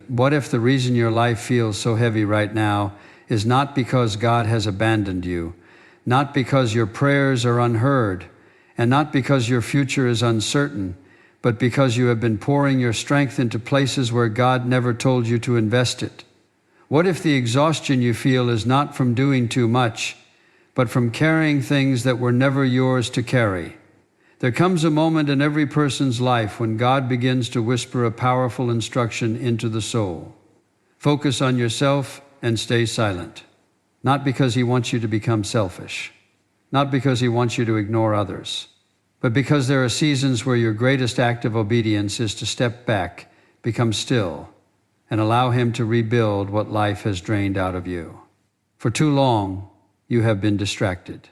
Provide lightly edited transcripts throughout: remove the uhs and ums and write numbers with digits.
what if the reason your life feels so heavy right now is not because God has abandoned you, not because your prayers are unheard, and not because your future is uncertain, but because you have been pouring your strength into places where God never told you to invest it? What if the exhaustion you feel is not from doing too much, but from carrying things that were never yours to carry? There comes a moment in every person's life when God begins to whisper a powerful instruction into the soul. Focus on yourself and stay silent. Not because He wants you to become selfish, not because He wants you to ignore others, but because there are seasons where your greatest act of obedience is to step back, become still, and allow Him to rebuild what life has drained out of you. For too long, you have been distracted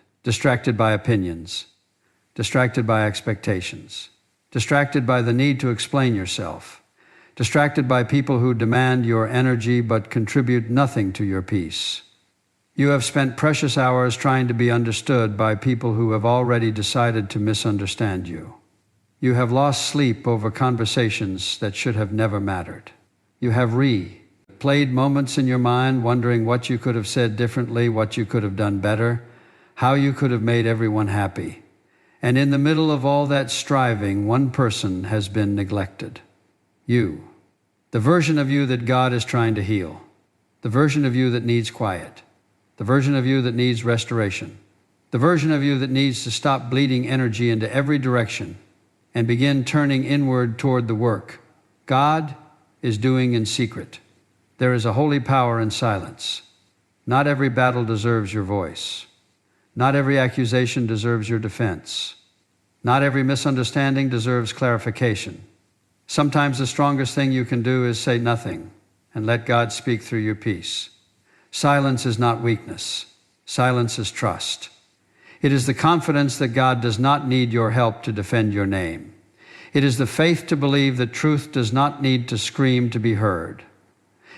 by opinions, distracted by expectations, distracted by the need to explain yourself, distracted by people who demand your energy but contribute nothing to your peace. You have spent precious hours trying to be understood by people who have already decided to misunderstand you. You have lost sleep over conversations that should have never mattered. You have replayed moments in your mind, wondering what you could have said differently, what you could have done better, how you could have made everyone happy. And in the middle of all that striving, one person has been neglected. You. The version of you that God is trying to heal. The version of you that needs quiet. The version of you that needs restoration. The version of you that needs to stop bleeding energy into every direction and begin turning inward toward the work God is doing in secret. There is a holy power in silence. Not every battle deserves your voice. Not every accusation deserves your defense. Not every misunderstanding deserves clarification. Sometimes the strongest thing you can do is say nothing and let God speak through your peace. Silence is not weakness. Silence is trust. It is the confidence that God does not need your help to defend your name. It is the faith to believe that truth does not need to scream to be heard.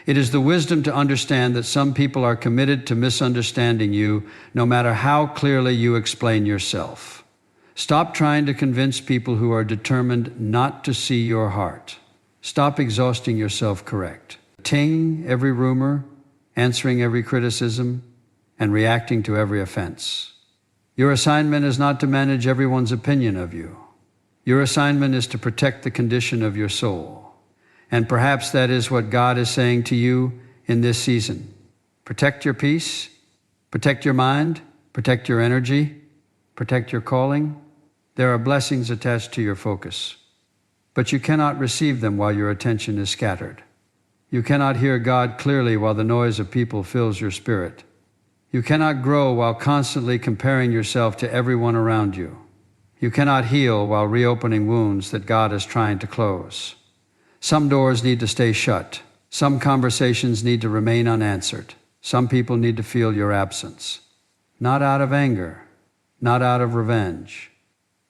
It is the wisdom to understand that some people are committed to misunderstanding you, no matter how clearly you explain yourself. Stop trying to convince people who are determined not to see your heart. Stop exhausting yourself correcting every rumor, answering every criticism, and reacting to every offense. Your assignment is not to manage everyone's opinion of you. Your assignment is to protect the condition of your soul. And perhaps that is what God is saying to you in this season. Protect your peace, protect your mind, protect your energy, protect your calling. There are blessings attached to your focus, but you cannot receive them while your attention is scattered. You cannot hear God clearly while the noise of people fills your spirit. You cannot grow while constantly comparing yourself to everyone around you. You cannot heal while reopening wounds that God is trying to close. Some doors need to stay shut. Some conversations need to remain unanswered. Some people need to feel your absence. Not out of anger, not out of revenge,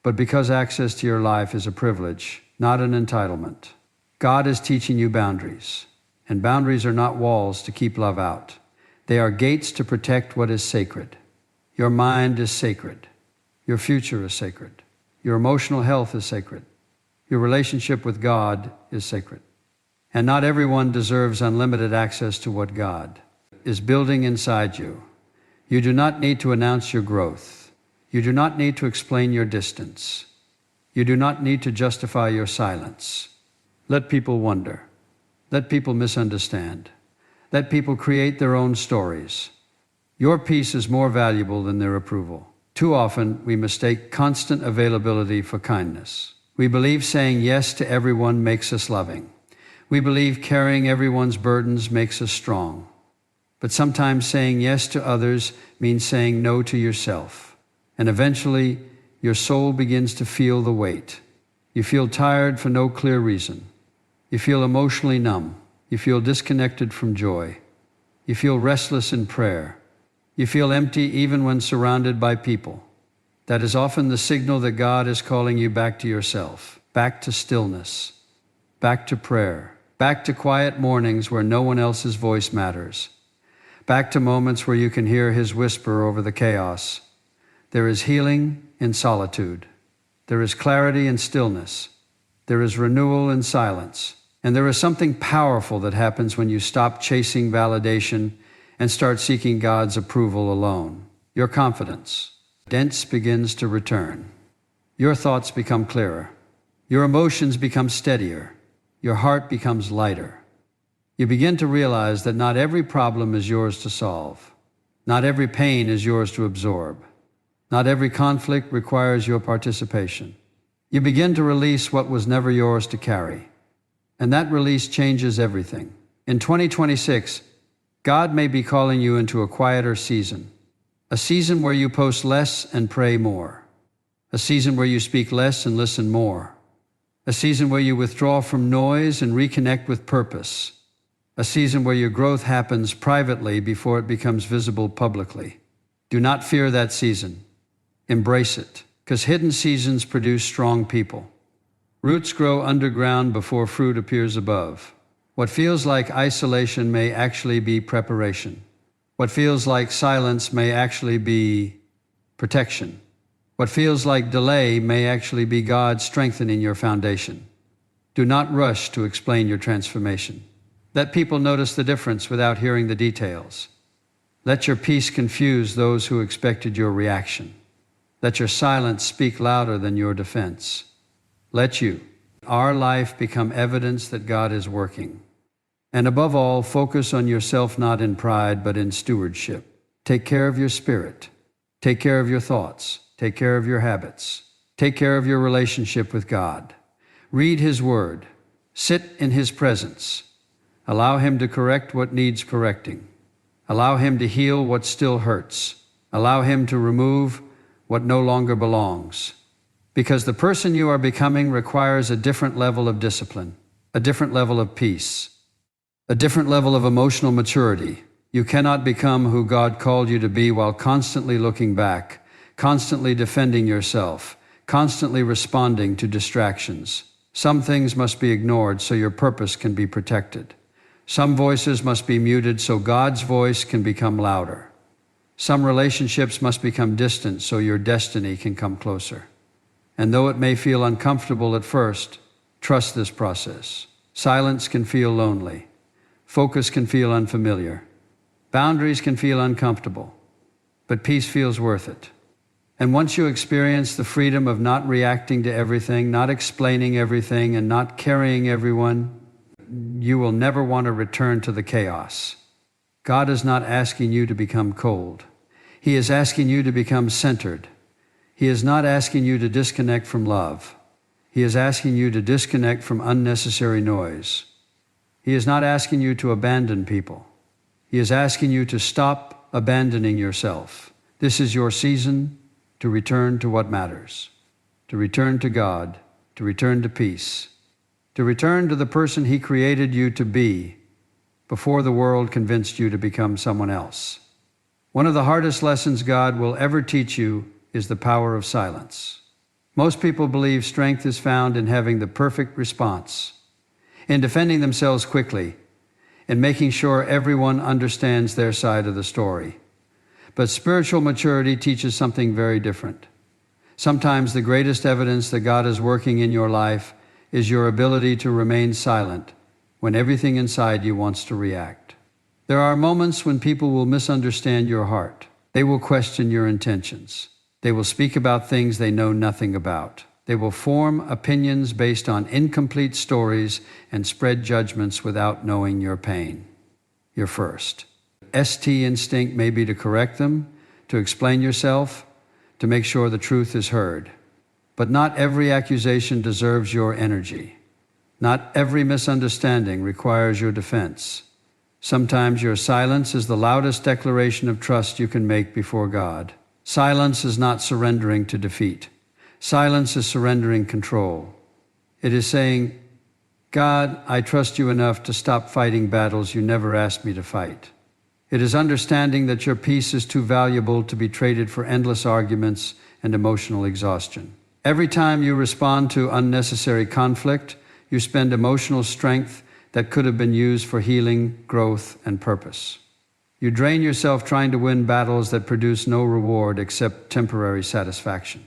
but because access to your life is a privilege, not an entitlement. God is teaching you boundaries. And boundaries are not walls to keep love out. They are gates to protect what is sacred. Your mind is sacred. Your future is sacred. Your emotional health is sacred. Your relationship with God is sacred. And not everyone deserves unlimited access to what God is building inside you. You do not need to announce your growth. You do not need to explain your distance. You do not need to justify your silence. Let people wonder. Let people misunderstand. Let people create their own stories. Your peace is more valuable than their approval. Too often, we mistake constant availability for kindness. We believe saying yes to everyone makes us loving. We believe carrying everyone's burdens makes us strong. But sometimes saying yes to others means saying no to yourself. And eventually, your soul begins to feel the weight. You feel tired for no clear reason. You feel emotionally numb. You feel disconnected from joy. You feel restless in prayer. You feel empty even when surrounded by people. That is often the signal that God is calling you back to yourself, back to stillness, back to prayer, back to quiet mornings where no one else's voice matters, back to moments where you can hear His whisper over the chaos. There is healing in solitude. There is clarity in stillness. There is renewal in silence. And there is something powerful that happens when you stop chasing validation and start seeking God's approval alone. Your confidence begins to return. Your thoughts become clearer. Your emotions become steadier. Your heart becomes lighter. You begin to realize that not every problem is yours to solve. Not every pain is yours to absorb. Not every conflict requires your participation. You begin to release what was never yours to carry. And that release changes everything. In 2026, God may be calling you into a quieter season. A season where you post less and pray more. A season where you speak less and listen more. A season where you withdraw from noise and reconnect with purpose. A season where your growth happens privately before it becomes visible publicly. Do not fear that season. Embrace it, because hidden seasons produce strong people. Roots grow underground before fruit appears above. What feels like isolation may actually be preparation. What feels like silence may actually be protection. What feels like delay may actually be God strengthening your foundation. Do not rush to explain your transformation. Let people notice the difference without hearing the details. Let your peace confuse those who expected your reaction. Let your silence speak louder than your defense. Let our life become evidence that God is working. And above all, focus on yourself not in pride, but in stewardship. Take care of your spirit. Take care of your thoughts. Take care of your habits. Take care of your relationship with God. Read His Word. Sit in His presence. Allow Him to correct what needs correcting. Allow Him to heal what still hurts. Allow Him to remove what no longer belongs. Because the person you are becoming requires a different level of discipline, a different level of peace, a different level of emotional maturity. You cannot become who God called you to be while constantly looking back, constantly defending yourself, constantly responding to distractions. Some things must be ignored so your purpose can be protected. Some voices must be muted so God's voice can become louder. Some relationships must become distant so your destiny can come closer. And though it may feel uncomfortable at first, trust this process. Silence can feel lonely. Focus can feel unfamiliar. Boundaries can feel uncomfortable. But peace feels worth it. And once you experience the freedom of not reacting to everything, not explaining everything, and not carrying everyone, you will never want to return to the chaos. God is not asking you to become cold. He is asking you to become centered. He is not asking you to disconnect from love. He is asking you to disconnect from unnecessary noise. He is not asking you to abandon people. He is asking you to stop abandoning yourself. This is your season to return to what matters, to return to God, to return to peace, to return to the person He created you to be before the world convinced you to become someone else. One of the hardest lessons God will ever teach you is the power of silence. Most people believe strength is found in having the perfect response, in defending themselves quickly, in making sure everyone understands their side of the story. But spiritual maturity teaches something very different. Sometimes the greatest evidence that God is working in your life is your ability to remain silent when everything inside you wants to react. There are moments when people will misunderstand your heart. They will question your intentions. They will speak about things they know nothing about. They will form opinions based on incomplete stories and spread judgments without knowing your pain. Your first ST instinct may be to correct them, to explain yourself, to make sure the truth is heard. But not every accusation deserves your energy. Not every misunderstanding requires your defense. Sometimes your silence is the loudest declaration of trust you can make before God. Silence is not surrendering to defeat. Silence is surrendering control. It is saying, God, I trust you enough to stop fighting battles you never asked me to fight. It is understanding that your peace is too valuable to be traded for endless arguments and emotional exhaustion. Every time you respond to unnecessary conflict, you spend emotional strength that could have been used for healing, growth, and purpose. You drain yourself trying to win battles that produce no reward except temporary satisfaction.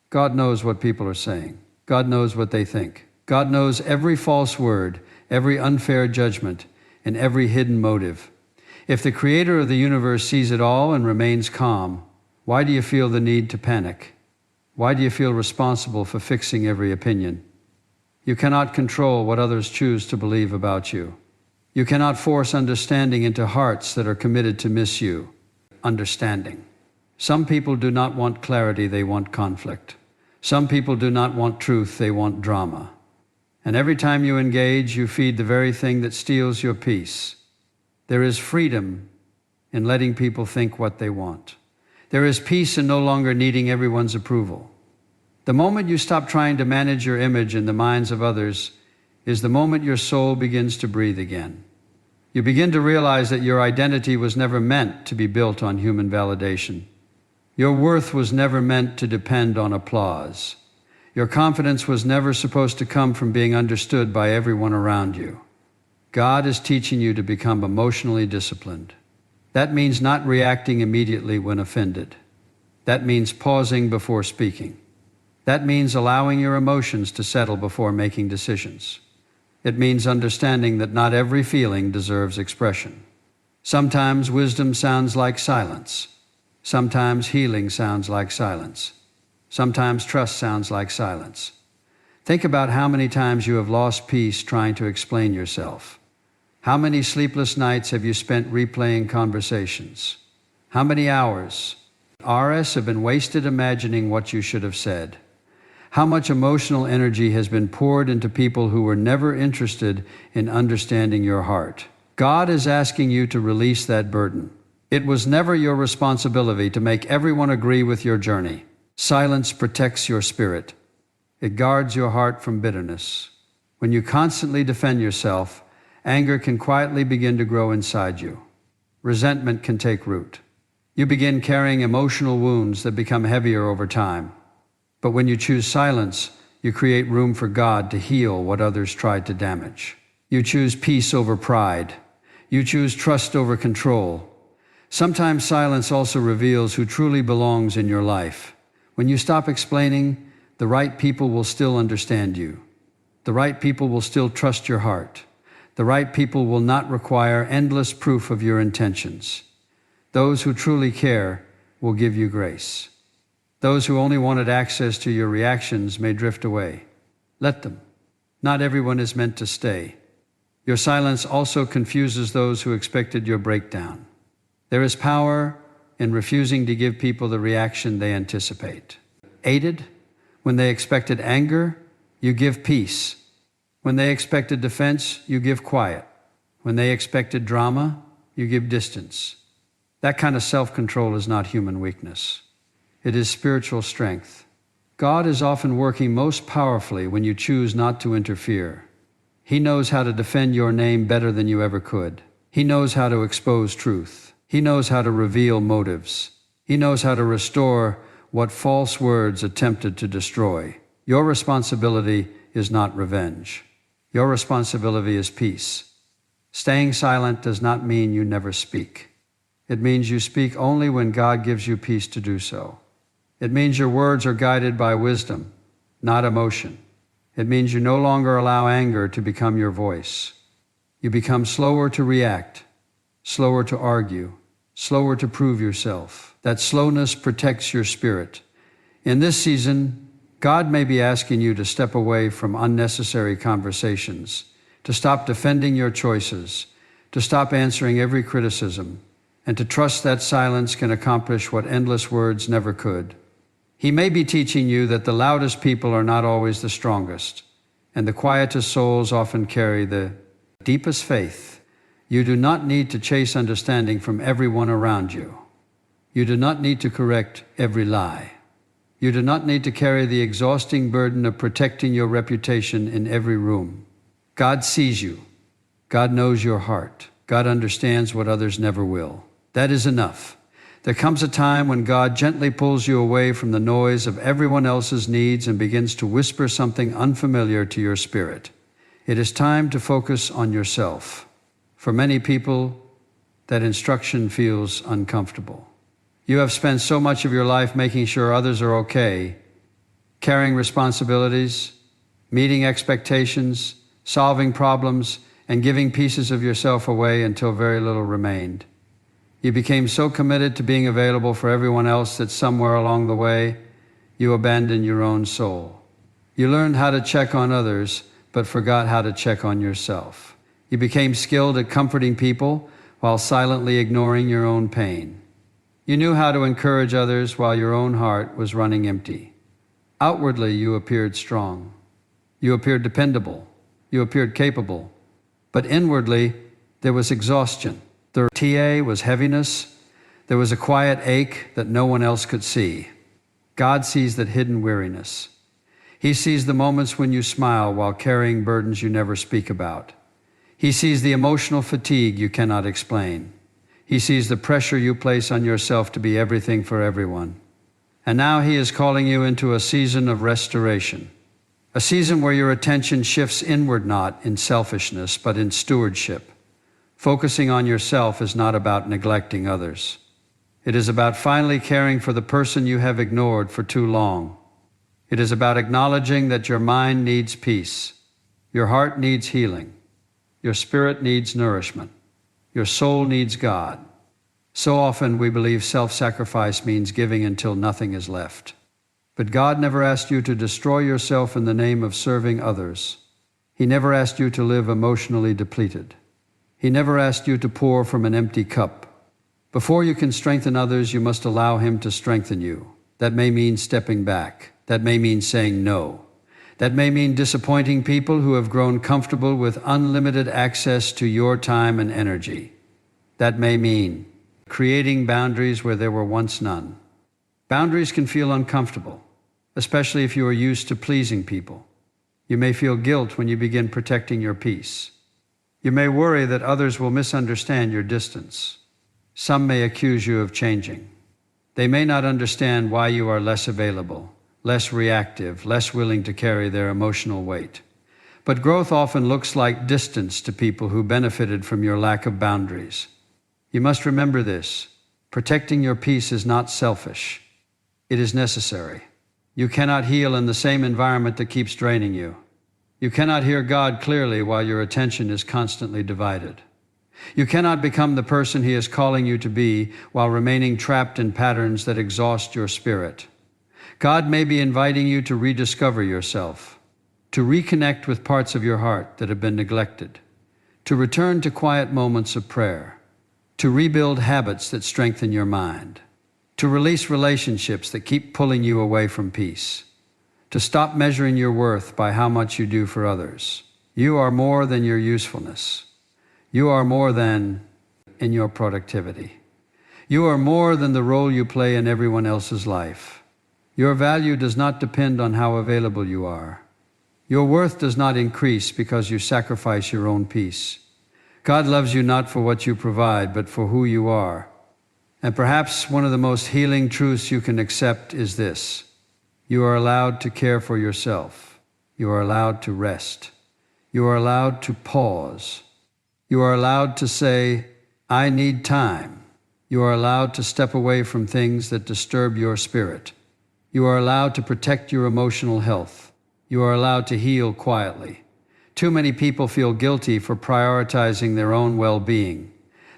God knows what people are saying. God knows what they think. God knows every false word, every unfair judgment, and every hidden motive. If the Creator of the universe sees it all and remains calm, why do you feel the need to panic? Why do you feel responsible for fixing every opinion? You cannot control what others choose to believe about you. You cannot force understanding into hearts that are committed to miss you. Understanding. Some people do not want clarity, they want conflict. Some people do not want truth, they want drama. And every time you engage, you feed the very thing that steals your peace. There is freedom in letting people think what they want. There is peace in no longer needing everyone's approval. The moment you stop trying to manage your image in the minds of others is the moment your soul begins to breathe again. You begin to realize that your identity was never meant to be built on human validation. Your worth was never meant to depend on applause. Your confidence was never supposed to come from being understood by everyone around you. God is teaching you to become emotionally disciplined. That means not reacting immediately when offended. That means pausing before speaking. That means allowing your emotions to settle before making decisions. It means understanding that not every feeling deserves expression. Sometimes wisdom sounds like silence. Sometimes healing sounds like silence. Sometimes trust sounds like silence. Think about how many times you have lost peace trying to explain yourself. How many sleepless nights have you spent replaying conversations? How many hours have been wasted imagining what you should have said? How much emotional energy has been poured into people who were never interested in understanding your heart? God is asking you to release that burden. It was never your responsibility to make everyone agree with your journey. Silence protects your spirit. It guards your heart from bitterness. When you constantly defend yourself, anger can quietly begin to grow inside you. Resentment can take root. You begin carrying emotional wounds that become heavier over time. But when you choose silence, you create room for God to heal what others tried to damage. You choose peace over pride. You choose trust over control. Sometimes silence also reveals who truly belongs in your life. When you stop explaining, the right people will still understand you. The right people will still trust your heart. The right people will not require endless proof of your intentions. Those who truly care will give you grace. Those who only wanted access to your reactions may drift away. Let them. Not everyone is meant to stay. Your silence also confuses those who expected your breakdown. There is power in refusing to give people the reaction they anticipate. Aided, when they expected anger, you give peace. When they expected defense, you give quiet. When they expected drama, you give distance. That kind of self-control is not human weakness. It is spiritual strength. God is often working most powerfully when you choose not to interfere. He knows how to defend your name better than you ever could. He knows how to expose truth. He knows how to reveal motives. He knows how to restore what false words attempted to destroy. Your responsibility is not revenge. Your responsibility is peace. Staying silent does not mean you never speak. It means you speak only when God gives you peace to do so. It means your words are guided by wisdom, not emotion. It means you no longer allow anger to become your voice. You become slower to react, slower to argue, slower to prove yourself. That slowness protects your spirit. In this season, God may be asking you to step away from unnecessary conversations, to stop defending your choices, to stop answering every criticism, and to trust that silence can accomplish what endless words never could. He may be teaching you that the loudest people are not always the strongest, and the quietest souls often carry the deepest faith. You do not need to chase understanding from everyone around you. You do not need to correct every lie. You do not need to carry the exhausting burden of protecting your reputation in every room. God sees you. God knows your heart. God understands what others never will. That is enough. There comes a time when God gently pulls you away from the noise of everyone else's needs and begins to whisper something unfamiliar to your spirit. It is time to focus on yourself. For many people, that instruction feels uncomfortable. You have spent so much of your life making sure others are okay, carrying responsibilities, meeting expectations, solving problems, and giving pieces of yourself away until very little remained. You became so committed to being available for everyone else that somewhere along the way, you abandoned your own soul. You learned how to check on others, but forgot how to check on yourself. You became skilled at comforting people while silently ignoring your own pain. You knew how to encourage others while your own heart was running empty. Outwardly, you appeared strong. You appeared dependable. You appeared capable. But inwardly, there was exhaustion. The TA was heaviness. There was a quiet ache that no one else could see. God sees that hidden weariness. He sees the moments when you smile while carrying burdens you never speak about. He sees the emotional fatigue you cannot explain. He sees the pressure you place on yourself to be everything for everyone. And now He is calling you into a season of restoration. A season where your attention shifts inward, not in selfishness, but in stewardship. Focusing on yourself is not about neglecting others. It is about finally caring for the person you have ignored for too long. It is about acknowledging that your mind needs peace, your heart needs healing, your spirit needs nourishment, your soul needs God. So often we believe self-sacrifice means giving until nothing is left. But God never asked you to destroy yourself in the name of serving others. He never asked you to live emotionally depleted. He never asked you to pour from an empty cup. Before you can strengthen others, you must allow Him to strengthen you. That may mean stepping back. That may mean saying no. That may mean disappointing people who have grown comfortable with unlimited access to your time and energy. That may mean creating boundaries where there were once none. Boundaries can feel uncomfortable, especially if you are used to pleasing people. You may feel guilt when you begin protecting your peace. You may worry that others will misunderstand your distance. Some may accuse you of changing. They may not understand why you are less available, less reactive, less willing to carry their emotional weight. But growth often looks like distance to people who benefited from your lack of boundaries. You must remember this. Protecting your peace is not selfish. It is necessary. You cannot heal in the same environment that keeps draining you. You cannot hear God clearly while your attention is constantly divided. You cannot become the person He is calling you to be while remaining trapped in patterns that exhaust your spirit. God may be inviting you to rediscover yourself, to reconnect with parts of your heart that have been neglected, to return to quiet moments of prayer, to rebuild habits that strengthen your mind, to release relationships that keep pulling you away from peace, to stop measuring your worth by how much you do for others. You are more than your usefulness. You are more than in your productivity. You are more than the role you play in everyone else's life. Your value does not depend on how available you are. Your worth does not increase because you sacrifice your own peace. God loves you not for what you provide, but for who you are. And perhaps one of the most healing truths you can accept is this. You are allowed to care for yourself. You are allowed to rest. You are allowed to pause. You are allowed to say, I need time. You are allowed to step away from things that disturb your spirit. You are allowed to protect your emotional health. You are allowed to heal quietly. Too many people feel guilty for prioritizing their own well-being.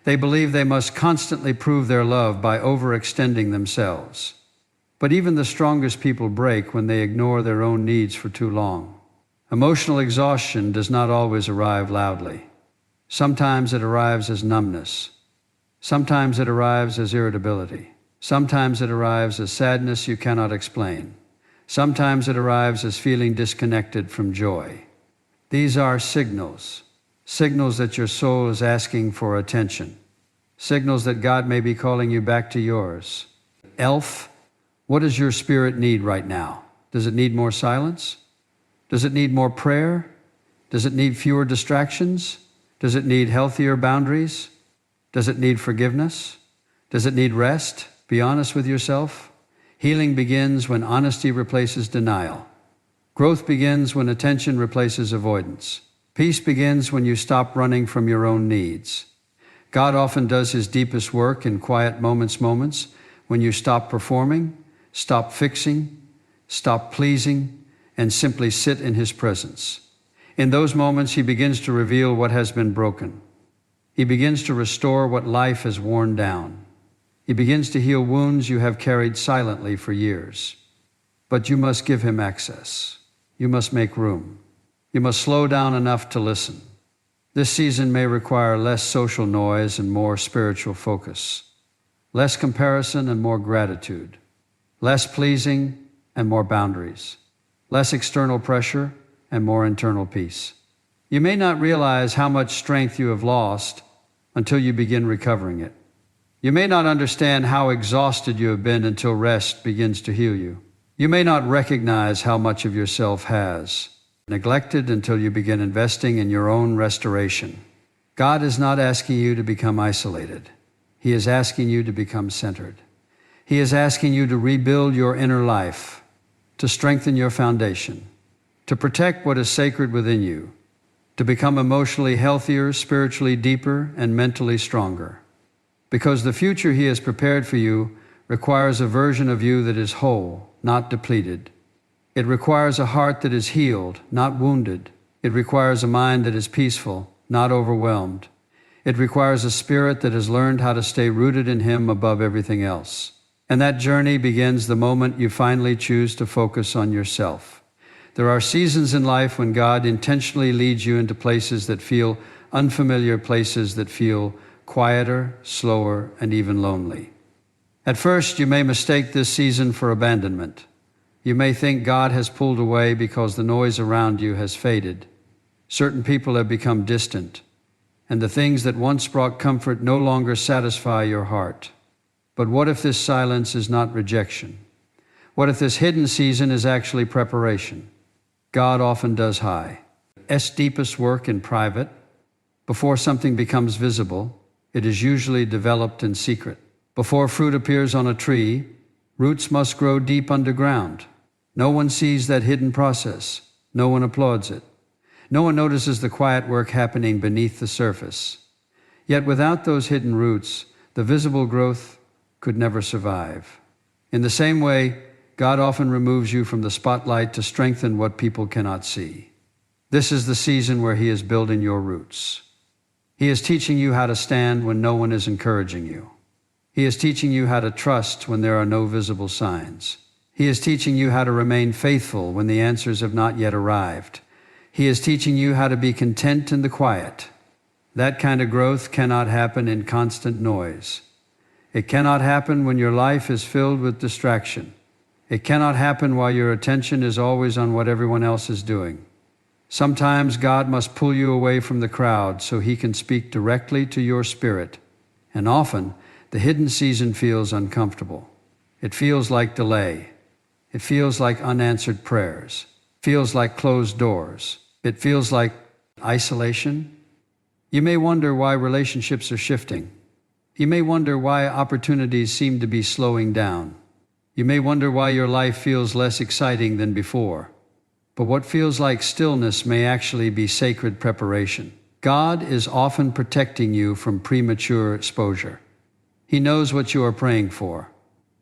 They believe they must constantly prove their love by overextending themselves. But even the strongest people break when they ignore their own needs for too long. Emotional exhaustion does not always arrive loudly. Sometimes it arrives as numbness. Sometimes it arrives as irritability. Sometimes it arrives as sadness you cannot explain. Sometimes it arrives as feeling disconnected from joy. These are signals that your soul is asking for attention, signals that God may be calling you back to yours. Elf, what does your spirit need right now? Does it need more silence? Does it need more prayer? Does it need fewer distractions? Does it need healthier boundaries? Does it need forgiveness? Does it need rest? Be honest with yourself. Healing begins when honesty replaces denial. Growth begins when attention replaces avoidance. Peace begins when you stop running from your own needs. God often does His deepest work in quiet moments when you stop performing, stop fixing, stop pleasing, and simply sit in His presence. In those moments, he begins to reveal what has been broken. He begins to restore what life has worn down. He begins to heal wounds you have carried silently for years. But you must give him access. You must make room. You must slow down enough to listen. This season may require less social noise and more spiritual focus, less comparison and more gratitude, less pleasing and more boundaries, less external pressure and more internal peace. You may not realize how much strength you have lost until you begin recovering it. You may not understand how exhausted you have been until rest begins to heal you. You may not recognize how much of yourself has neglected until you begin investing in your own restoration. God is not asking you to become isolated. He is asking you to become centered. He is asking you to rebuild your inner life, to strengthen your foundation, to protect what is sacred within you, to become emotionally healthier, spiritually deeper, and mentally stronger. Because the future He has prepared for you requires a version of you that is whole, not depleted. It requires a heart that is healed, not wounded. It requires a mind that is peaceful, not overwhelmed. It requires a spirit that has learned how to stay rooted in Him above everything else. And that journey begins the moment you finally choose to focus on yourself. There are seasons in life when God intentionally leads you into places that feel unfamiliar, places that feel quieter, slower, and even lonely. At first, you may mistake this season for abandonment. You may think God has pulled away because the noise around you has faded. Certain people have become distant, and the things that once brought comfort no longer satisfy your heart. But what if this silence is not rejection? What if this hidden season is actually preparation? God often does His deepest work in private. Before something becomes visible, it is usually developed in secret. Before fruit appears on a tree, roots must grow deep underground. No one sees that hidden process. No one applauds it. No one notices the quiet work happening beneath the surface. Yet without those hidden roots, the visible growth could never survive. In the same way, God often removes you from the spotlight to strengthen what people cannot see. This is the season where He is building your roots. He is teaching you how to stand when no one is encouraging you. He is teaching you how to trust when there are no visible signs. He is teaching you how to remain faithful when the answers have not yet arrived. He is teaching you how to be content in the quiet. That kind of growth cannot happen in constant noise. It cannot happen when your life is filled with distraction. It cannot happen while your attention is always on what everyone else is doing. Sometimes God must pull you away from the crowd so He can speak directly to your spirit. And often, the hidden season feels uncomfortable. It feels like delay. It feels like unanswered prayers. It feels like closed doors. It feels like isolation. You may wonder why relationships are shifting. You may wonder why opportunities seem to be slowing down. You may wonder why your life feels less exciting than before. But what feels like stillness may actually be sacred preparation. God is often protecting you from premature exposure. He knows what you are praying for.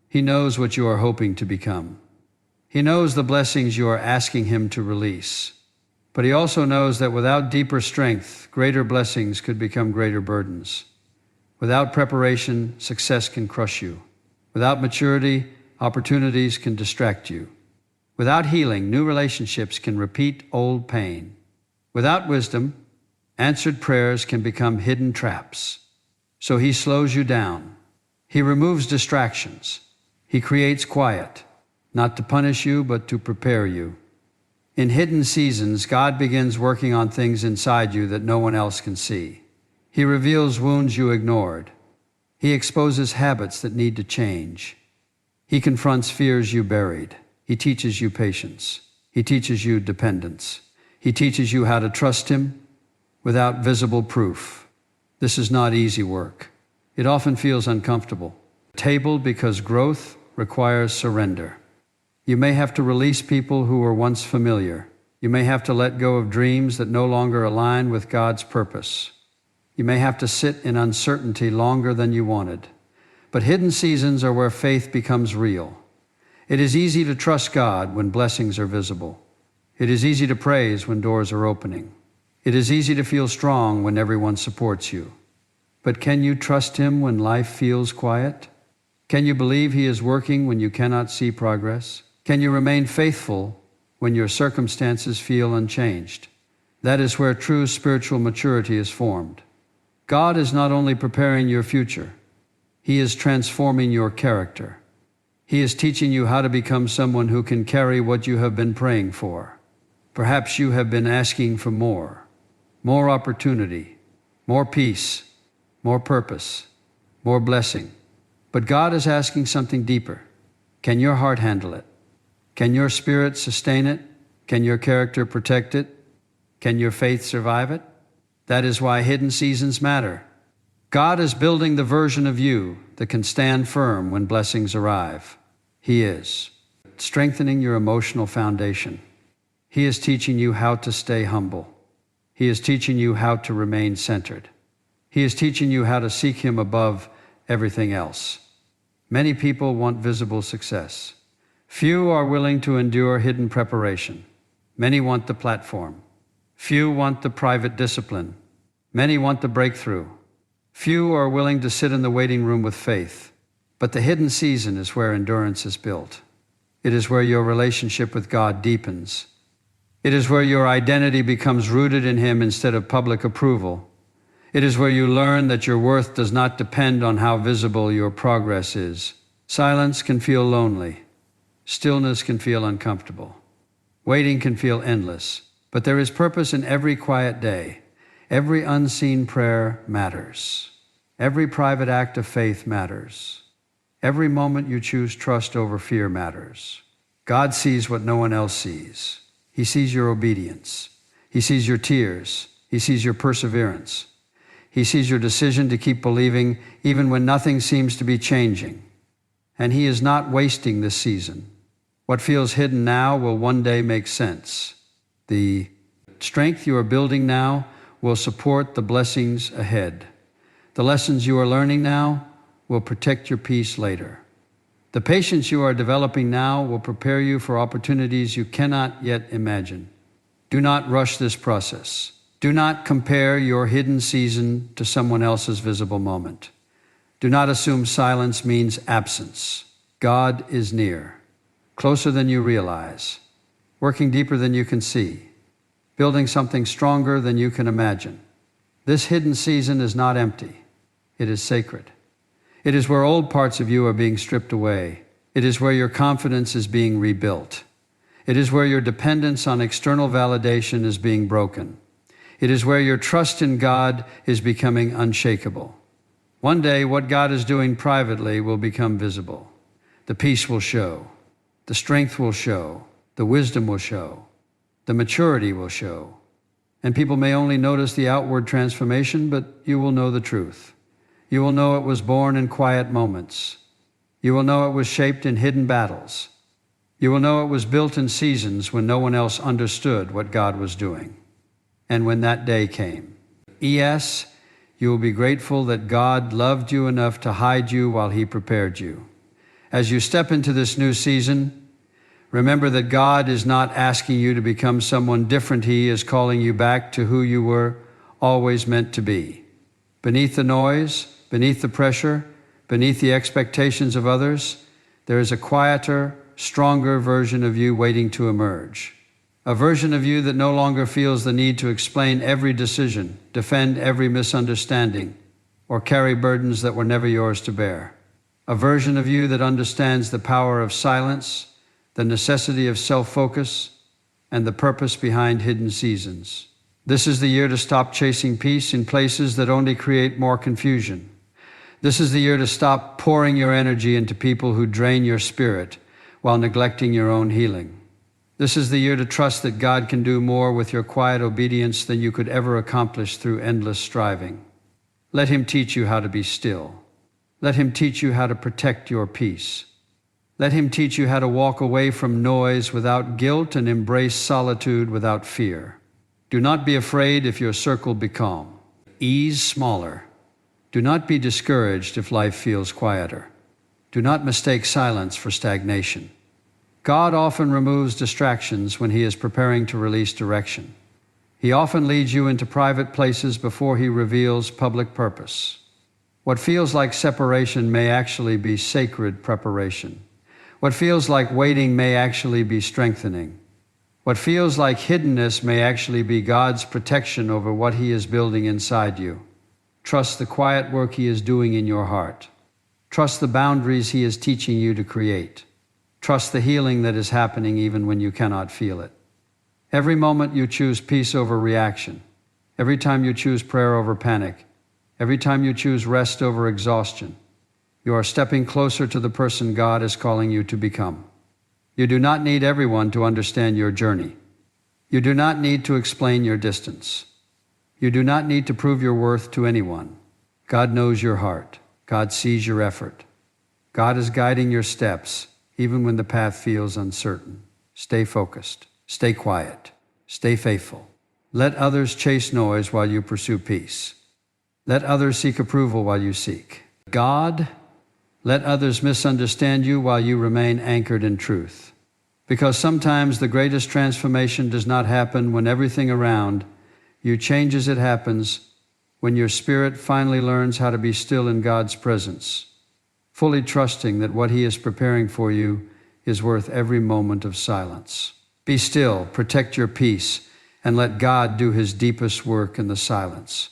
He knows what you are hoping to become. He knows the blessings you are asking Him to release. But He also knows that without deeper strength, greater blessings could become greater burdens. Without preparation, success can crush you. Without maturity, opportunities can distract you. Without healing, new relationships can repeat old pain. Without wisdom, answered prayers can become hidden traps. So He slows you down. He removes distractions. He creates quiet, not to punish you, but to prepare you. In hidden seasons, God begins working on things inside you that no one else can see. He reveals wounds you ignored. He exposes habits that need to change. He confronts fears you buried. He teaches you patience. He teaches you dependence. He teaches you how to trust Him without visible proof. This is not easy work. It often feels uncomfortable. Tabled because growth requires surrender. You may have to release people who were once familiar. You may have to let go of dreams that no longer align with God's purpose. You may have to sit in uncertainty longer than you wanted. But hidden seasons are where faith becomes real. It is easy to trust God when blessings are visible. It is easy to praise when doors are opening. It is easy to feel strong when everyone supports you. But can you trust Him when life feels quiet? Can you believe He is working when you cannot see progress? Can you remain faithful when your circumstances feel unchanged? That is where true spiritual maturity is formed. God is not only preparing your future, He is transforming your character. He is teaching you how to become someone who can carry what you have been praying for. Perhaps you have been asking for more opportunity, more peace, more purpose, more blessing. But God is asking something deeper. Can your heart handle it? Can your spirit sustain it? Can your character protect it? Can your faith survive it? That is why hidden seasons matter. God is building the version of you that can stand firm when blessings arrive. He is strengthening your emotional foundation. He is teaching you how to stay humble. He is teaching you how to remain centered. He is teaching you how to seek Him above everything else. Many people want visible success. Few are willing to endure hidden preparation. Many want the platform. Few want the private discipline. Many want the breakthrough. Few are willing to sit in the waiting room with faith. But the hidden season is where endurance is built. It is where your relationship with God deepens. It is where your identity becomes rooted in Him instead of public approval. It is where you learn that your worth does not depend on how visible your progress is. Silence can feel lonely. Stillness can feel uncomfortable. Waiting can feel endless. But there is purpose in every quiet day. Every unseen prayer matters. Every private act of faith matters. Every moment you choose trust over fear matters. God sees what no one else sees. He sees your obedience. He sees your tears. He sees your perseverance. He sees your decision to keep believing even when nothing seems to be changing. And He is not wasting this season. What feels hidden now will one day make sense. The strength you are building now will support the blessings ahead. The lessons you are learning now will protect your peace later. The patience you are developing now will prepare you for opportunities you cannot yet imagine. Do not rush this process. Do not compare your hidden season to someone else's visible moment. Do not assume silence means absence. God is near, closer than you realize, working deeper than you can see, building something stronger than you can imagine. This hidden season is not empty. It is sacred. It is where old parts of you are being stripped away. It is where your confidence is being rebuilt. It is where your dependence on external validation is being broken. It is where your trust in God is becoming unshakable. One day, what God is doing privately will become visible. The peace will show. The strength will show. The wisdom will show. The maturity will show. And people may only notice the outward transformation, but you will know the truth. You will know it was born in quiet moments. You will know it was shaped in hidden battles. You will know it was built in seasons when no one else understood what God was doing. And when that day came, yes, you will be grateful that God loved you enough to hide you while He prepared you. As you step into this new season, remember that God is not asking you to become someone different. He is calling you back to who you were always meant to be. Beneath the noise, beneath the pressure, beneath the expectations of others, there is a quieter, stronger version of you waiting to emerge. A version of you that no longer feels the need to explain every decision, defend every misunderstanding, or carry burdens that were never yours to bear. A version of you that understands the power of silence, the necessity of self-focus, and the purpose behind hidden seasons. This is the year to stop chasing peace in places that only create more confusion. This is the year to stop pouring your energy into people who drain your spirit while neglecting your own healing. This is the year to trust that God can do more with your quiet obedience than you could ever accomplish through endless striving. Let Him teach you how to be still. Let Him teach you how to protect your peace. Let Him teach you how to walk away from noise without guilt and embrace solitude without fear. Do not be afraid if your circle be calm. Ease smaller. Do not be discouraged if life feels quieter. Do not mistake silence for stagnation. God often removes distractions when He is preparing to release direction. He often leads you into private places before He reveals public purpose. What feels like separation may actually be sacred preparation. What feels like waiting may actually be strengthening. What feels like hiddenness may actually be God's protection over what He is building inside you. Trust the quiet work He is doing in your heart. Trust the boundaries He is teaching you to create. Trust the healing that is happening even when you cannot feel it. Every moment you choose peace over reaction. Every time you choose prayer over panic. Every time you choose rest over exhaustion. You are stepping closer to the person God is calling you to become. You do not need everyone to understand your journey. You do not need to explain your distance. You do not need to prove your worth to anyone. God knows your heart. God sees your effort. God is guiding your steps, even when the path feels uncertain. Stay focused. Stay quiet. Stay faithful. Let others chase noise while you pursue peace. Let others seek approval while you seek God. Let others misunderstand you while you remain anchored in truth. Because sometimes the greatest transformation does not happen when everything around you changes. It happens when your spirit finally learns how to be still in God's presence, fully trusting that what He is preparing for you is worth every moment of silence. Be still, protect your peace, and let God do His deepest work in the silence.